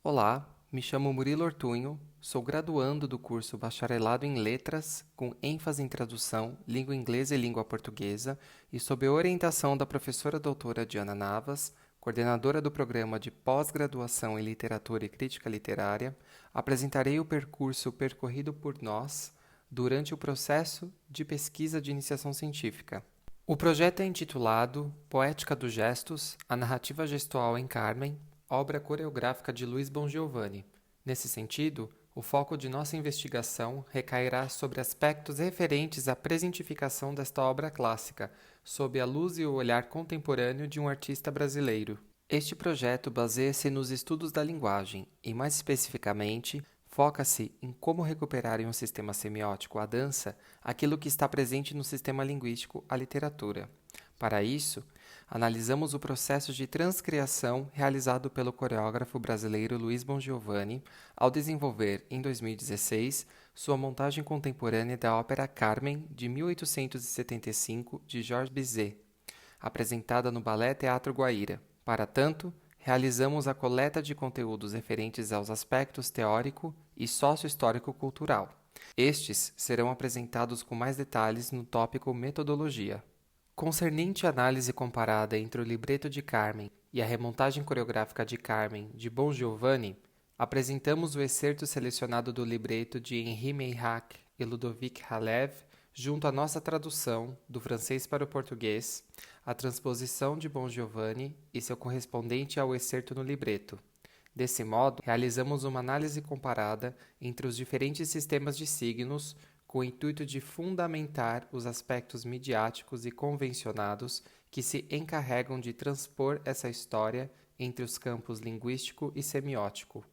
Olá, me chamo Murilo Ortunho, sou graduando do curso Bacharelado em Letras, com ênfase em tradução, língua inglesa e língua portuguesa, e sob a orientação da professora doutora Diana Navas, coordenadora do programa de pós-graduação em Literatura e Crítica Literária, apresentarei o percurso percorrido por nós durante o processo de pesquisa de iniciação científica. O projeto é intitulado Poética dos Gestos, a narrativa gestual em Carmen, obra coreográfica de Luiz Bongiovanni. Nesse sentido, o foco de nossa investigação recairá sobre aspectos referentes à presentificação desta obra clássica, sob a luz e o olhar contemporâneo de um artista brasileiro. Este projeto baseia-se nos estudos da linguagem e, mais especificamente, foca-se em como recuperar em um sistema semiótico, a dança, aquilo que está presente no sistema linguístico, a literatura. Para isso, analisamos o processo de transcriação realizado pelo coreógrafo brasileiro Luiz Bongiovanni ao desenvolver, em 2016, sua montagem contemporânea da ópera Carmen, de 1875, de Georges Bizet, apresentada no Ballet Teatro Guaíra. Para tanto, realizamos a coleta de conteúdos referentes aos aspectos teórico e sócio-histórico-cultural. Estes serão apresentados com mais detalhes no tópico Metodologia. Concernente à análise comparada entre o libreto de Carmen e a remontagem coreográfica de Carmen de Bongiovanni, apresentamos o excerto selecionado do libreto de Henri Meilhac e Ludovic Halev, junto à nossa tradução, do francês para o português, a transposição de Bongiovanni e seu correspondente ao excerto no libreto. Desse modo, realizamos uma análise comparada entre os diferentes sistemas de signos, com o intuito de fundamentar os aspectos midiáticos e convencionados que se encarregam de transpor essa história entre os campos linguístico e semiótico.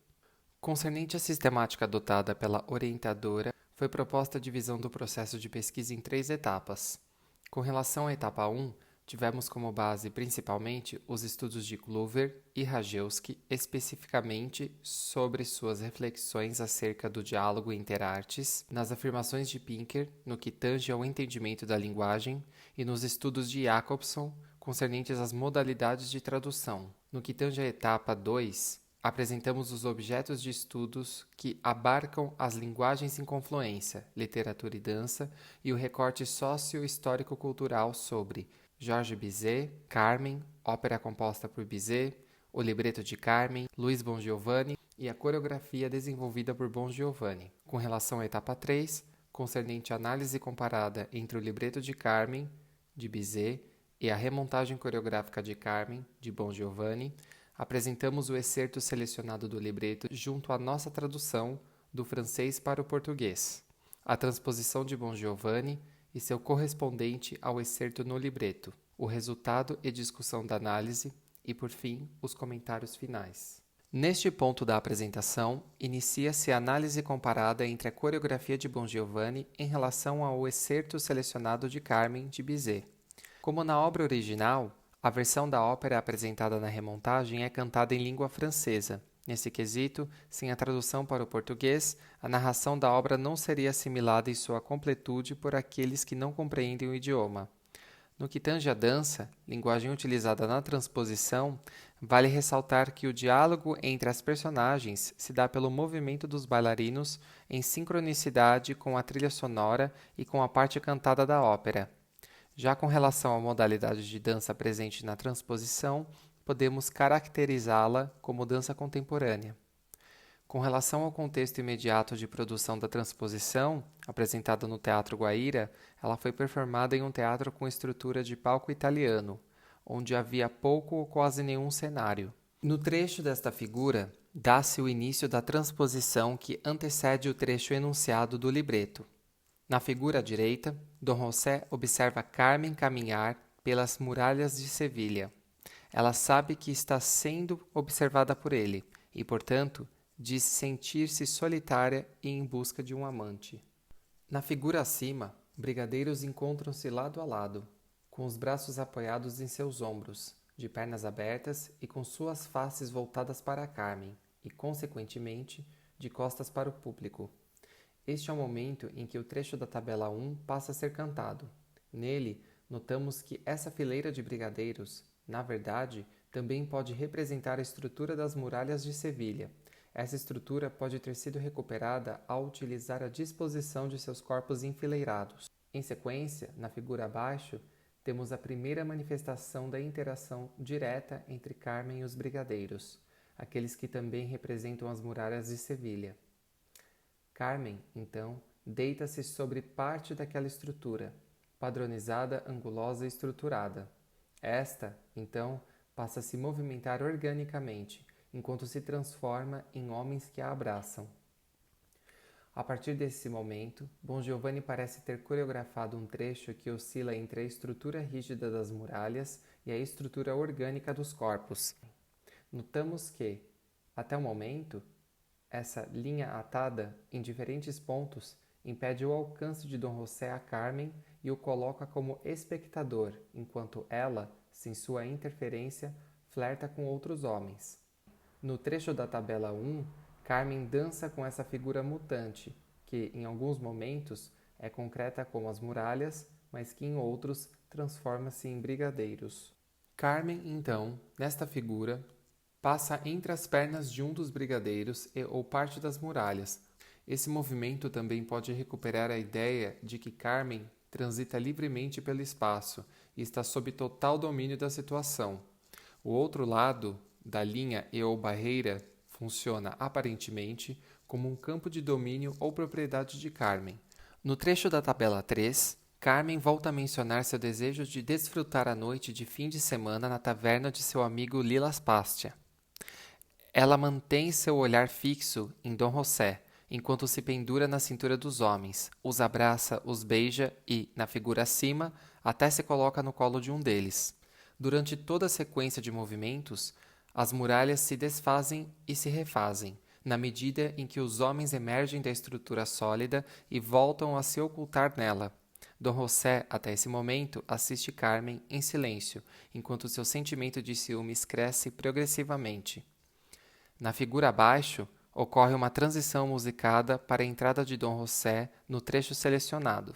Concernente à sistemática adotada pela orientadora, foi proposta a divisão do processo de pesquisa em 3 etapas. Com relação à etapa 1, tivemos como base principalmente os estudos de Kluver e Rajewski, especificamente sobre suas reflexões acerca do diálogo interartes, nas afirmações de Pinker, no que tange ao entendimento da linguagem, e nos estudos de Jacobson, concernentes às modalidades de tradução. No que tange à etapa 2, apresentamos os objetos de estudos que abarcam as linguagens em confluência, literatura e dança, e o recorte sócio-histórico-cultural sobre Georges Bizet, Carmen, ópera composta por Bizet, o libreto de Carmen, Luiz Bongiovanni e a coreografia desenvolvida por Bongiovanni. Com relação à etapa 3, concernente à análise comparada entre o libreto de Carmen, de Bizet, e a remontagem coreográfica de Carmen, de Bongiovanni, apresentamos o excerto selecionado do libreto junto à nossa tradução do francês para o português, a transposição de Bongiovanni e seu correspondente ao excerto no libreto, o resultado e discussão da análise e, por fim, os comentários finais. Neste ponto da apresentação, inicia-se a análise comparada entre a coreografia de Bongiovanni em relação ao excerto selecionado de Carmen, de Bizet. Como na obra original, a versão da ópera apresentada na remontagem é cantada em língua francesa. Nesse quesito, sem a tradução para o português, a narração da obra não seria assimilada em sua completude por aqueles que não compreendem o idioma. No que tange à dança, linguagem utilizada na transposição, vale ressaltar que o diálogo entre as personagens se dá pelo movimento dos bailarinos em sincronicidade com a trilha sonora e com a parte cantada da ópera. Já com relação à modalidade de dança presente na transposição, podemos caracterizá-la como dança contemporânea. Com relação ao contexto imediato de produção da transposição, apresentada no Teatro Guaíra, ela foi performada em um teatro com estrutura de palco italiano, onde havia pouco ou quase nenhum cenário. No trecho desta figura, dá-se o início da transposição que antecede o trecho enunciado do libreto. Na figura à direita, Dom José observa Carmen caminhar pelas muralhas de Sevilha. Ela sabe que está sendo observada por ele e, portanto, diz sentir-se solitária e em busca de um amante. Na figura acima, brigadeiros encontram-se lado a lado, com os braços apoiados em seus ombros, de pernas abertas e com suas faces voltadas para Carmen e, consequentemente, de costas para o público. Este é o momento em que o trecho da tabela 1 passa a ser cantado. Nele, notamos que essa fileira de brigadeiros, na verdade, também pode representar a estrutura das muralhas de Sevilha. Essa estrutura pode ter sido recuperada ao utilizar a disposição de seus corpos enfileirados. Em sequência, na figura abaixo, temos a primeira manifestação da interação direta entre Carmen e os brigadeiros, aqueles que também representam as muralhas de Sevilha. Carmen, então, deita-se sobre parte daquela estrutura, padronizada, angulosa e estruturada. Esta, então, passa a se movimentar organicamente, enquanto se transforma em homens que a abraçam. A partir desse momento, Bon Giovanni parece ter coreografado um trecho que oscila entre a estrutura rígida das muralhas e a estrutura orgânica dos corpos. Notamos que, até o momento, essa linha atada em diferentes pontos impede o alcance de Dom José a Carmen e o coloca como espectador, enquanto ela, sem sua interferência, flerta com outros homens. No trecho da tabela 1, Carmen dança com essa figura mutante, que, em alguns momentos, é concreta como as muralhas, mas que em outros transforma-se em brigadeiros. Carmen, então, nesta figura, passa entre as pernas de um dos brigadeiros ou parte das muralhas. Esse movimento também pode recuperar a ideia de que Carmen transita livremente pelo espaço e está sob total domínio da situação. O outro lado da linha ou barreira funciona, aparentemente, como um campo de domínio ou propriedade de Carmen. No trecho da tabela 3, Carmen volta a mencionar seu desejo de desfrutar a noite de fim de semana na taverna de seu amigo Lilas Pastia. Ela mantém seu olhar fixo em Dom José, enquanto se pendura na cintura dos homens, os abraça, os beija e, na figura acima, até se coloca no colo de um deles. Durante toda a sequência de movimentos, as muralhas se desfazem e se refazem, na medida em que os homens emergem da estrutura sólida e voltam a se ocultar nela. Dom José, até esse momento, assiste Carmen em silêncio, enquanto seu sentimento de ciúmes cresce progressivamente. Na figura abaixo, ocorre uma transição musicada para a entrada de Dom José no trecho selecionado.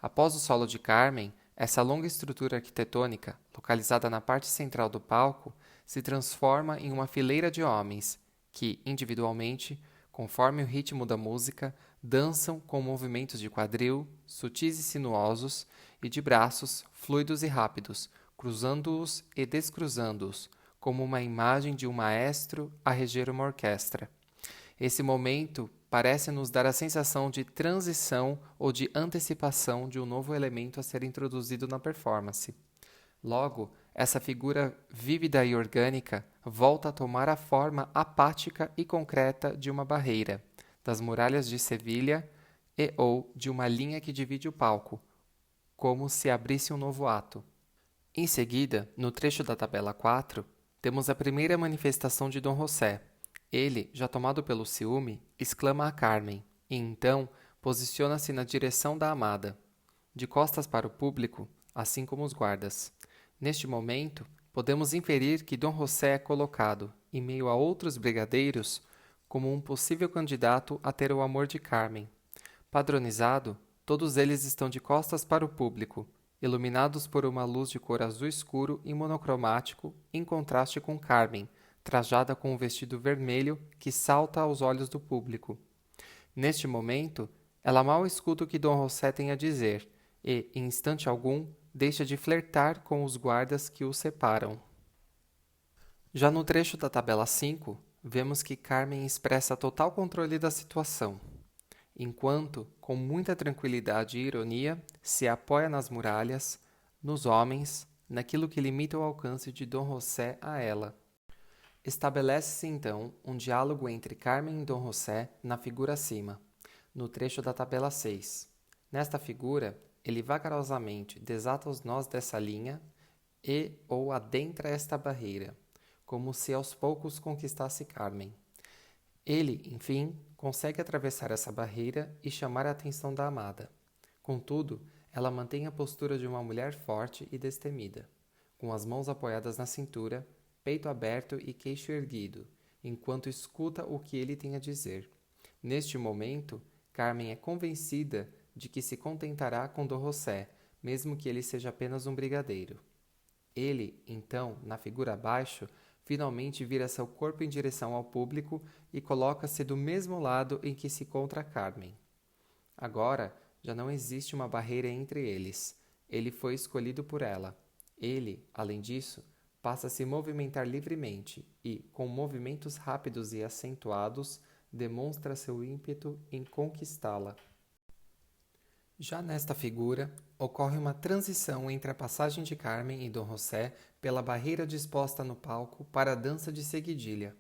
Após o solo de Carmen, essa longa estrutura arquitetônica, localizada na parte central do palco, se transforma em uma fileira de homens que, individualmente, conforme o ritmo da música, dançam com movimentos de quadril, sutis e sinuosos, e de braços, fluidos e rápidos, cruzando-os e descruzando-os, como uma imagem de um maestro a reger uma orquestra. Esse momento parece nos dar a sensação de transição ou de antecipação de um novo elemento a ser introduzido na performance. Logo, essa figura vívida e orgânica volta a tomar a forma apática e concreta de uma barreira, das muralhas de Sevilha ou de uma linha que divide o palco, como se abrisse um novo ato. Em seguida, no trecho da tabela 4, temos a primeira manifestação de Dom José. Ele, já tomado pelo ciúme, exclama a Carmen, e então posiciona-se na direção da amada, de costas para o público, assim como os guardas. Neste momento, podemos inferir que Dom José é colocado, em meio a outros brigadeiros, como um possível candidato a ter o amor de Carmen. Padronizado, todos eles estão de costas para o público, iluminados por uma luz de cor azul escuro e monocromático, em contraste com Carmen, trajada com um vestido vermelho que salta aos olhos do público. Neste momento, ela mal escuta o que Dom José tem a dizer e, em instante algum, deixa de flertar com os guardas que o separam. Já no trecho da tabela 5, vemos que Carmen expressa total controle da situação, enquanto, com muita tranquilidade e ironia, se apoia nas muralhas, nos homens, naquilo que limita o alcance de Dom José a ela. Estabelece-se, então, um diálogo entre Carmen e Dom José na figura acima, no trecho da tabela 6. Nesta figura, ele vagarosamente desata os nós dessa linha ou adentra esta barreira, como se aos poucos conquistasse Carmen. Ele, enfim, consegue atravessar essa barreira e chamar a atenção da amada. Contudo, ela mantém a postura de uma mulher forte e destemida, com as mãos apoiadas na cintura, peito aberto e queixo erguido, enquanto escuta o que ele tem a dizer. Neste momento, Carmen é convencida de que se contentará com Dom José, mesmo que ele seja apenas um brigadeiro. Ele, então, na figura abaixo, finalmente vira seu corpo em direção ao público e coloca-se do mesmo lado em que se encontra Carmen. Agora, já não existe uma barreira entre eles. Ele foi escolhido por ela. Ele, além disso, passa a se movimentar livremente e, com movimentos rápidos e acentuados, demonstra seu ímpeto em conquistá-la. Já nesta figura, ocorre uma transição entre a passagem de Carmen e Dom José pela barreira disposta no palco para a dança de seguidilha.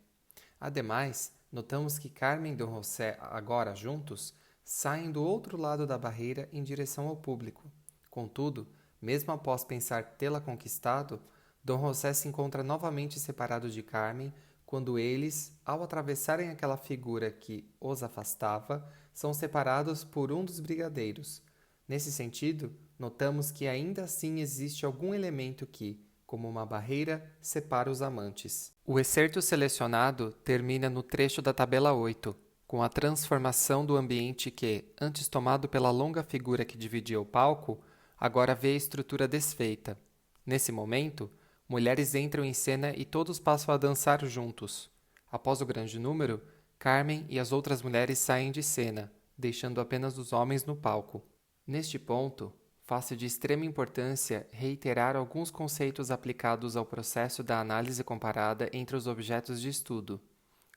Ademais, notamos que Carmen e Dom José, agora juntos, saem do outro lado da barreira em direção ao público. Contudo, mesmo após pensar tê-la conquistado, Dom José se encontra novamente separado de Carmen quando eles, ao atravessarem aquela figura que os afastava, são separados por um dos brigadeiros. Nesse sentido, notamos que ainda assim existe algum elemento que, como uma barreira, separa os amantes. O excerto selecionado termina no trecho da tabela 8, com a transformação do ambiente que, antes tomado pela longa figura que dividia o palco, agora vê a estrutura desfeita. Nesse momento, mulheres entram em cena e todos passam a dançar juntos. Após o grande número, Carmen e as outras mulheres saem de cena, deixando apenas os homens no palco. Neste ponto, faz-se de extrema importância reiterar alguns conceitos aplicados ao processo da análise comparada entre os objetos de estudo.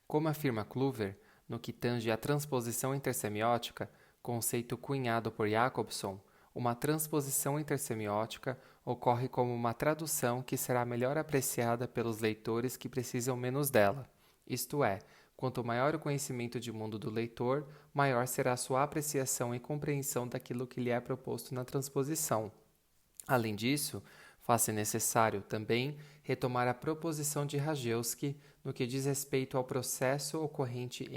Como afirma Kluver, no que tange à transposição intersemiótica, conceito cunhado por Jacobson, uma transposição intersemiótica ocorre como uma tradução que será melhor apreciada pelos leitores que precisam menos dela. Isto é, quanto maior o conhecimento de mundo do leitor, maior será a sua apreciação e compreensão daquilo que lhe é proposto na transposição. Além disso, faz-se necessário também retomar a proposição de Rajewski no que diz respeito ao processo ocorrente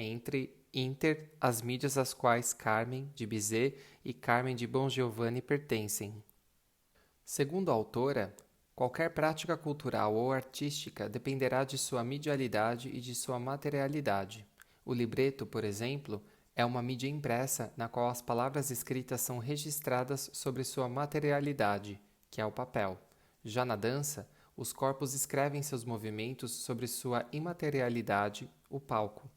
inter as mídias às quais Carmen de Bizet e Carmen de Bongiovanni pertencem. Segundo a autora, qualquer prática cultural ou artística dependerá de sua medialidade e de sua materialidade. O libreto, por exemplo, é uma mídia impressa na qual as palavras escritas são registradas sobre sua materialidade, que é o papel. Já na dança, os corpos escrevem seus movimentos sobre sua imaterialidade, o palco.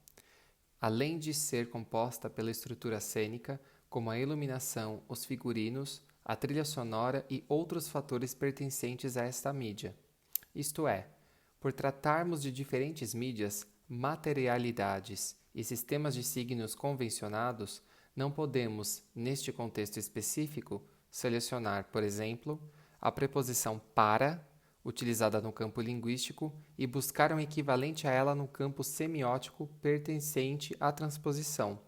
Além de ser composta pela estrutura cênica, como a iluminação, os figurinos, a trilha sonora e outros fatores pertencentes a esta mídia. Isto é, por tratarmos de diferentes mídias, materialidades e sistemas de signos convencionados, não podemos, neste contexto específico, selecionar, por exemplo, a preposição para, utilizada no campo linguístico, e buscar um equivalente a ela no campo semiótico pertencente à transposição.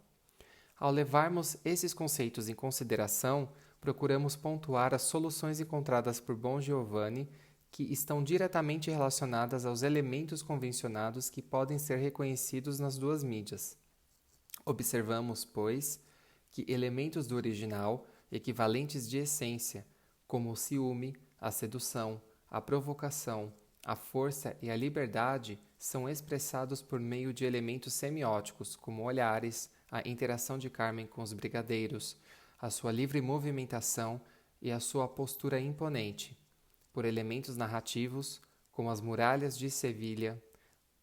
Ao levarmos esses conceitos em consideração, procuramos pontuar as soluções encontradas por Bongiovanni que estão diretamente relacionadas aos elementos convencionados que podem ser reconhecidos nas duas mídias. Observamos, pois, que elementos do original, equivalentes de essência, como o ciúme, a sedução, a provocação, a força e a liberdade, são expressados por meio de elementos semióticos, como olhares, a interação de Carmen com os brigadeiros, a sua livre movimentação e a sua postura imponente, por elementos narrativos, como as muralhas de Sevilha,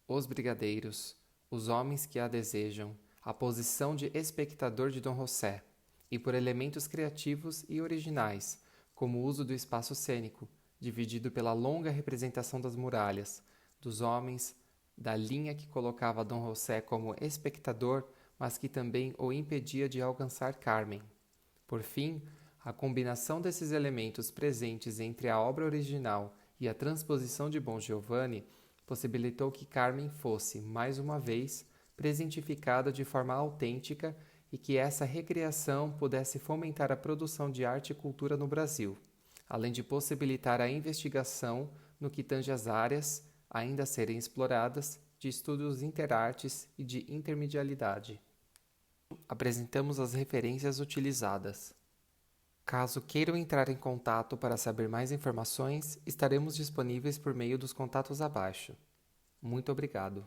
os brigadeiros, os homens que a desejam, a posição de espectador de Dom José, e por elementos criativos e originais, como o uso do espaço cênico, dividido pela longa representação das muralhas, dos homens, da linha que colocava Dom José como espectador, mas que também o impedia de alcançar Carmen. Por fim, a combinação desses elementos presentes entre a obra original e a transposição de Bongiovanni possibilitou que Carmen fosse, mais uma vez, presentificada de forma autêntica e que essa recriação pudesse fomentar a produção de arte e cultura no Brasil, além de possibilitar a investigação no que tange às áreas, ainda a serem exploradas, de estudos interartes e de intermedialidade. Apresentamos as referências utilizadas. Caso queiram entrar em contato para saber mais informações, estaremos disponíveis por meio dos contatos abaixo. Muito obrigado.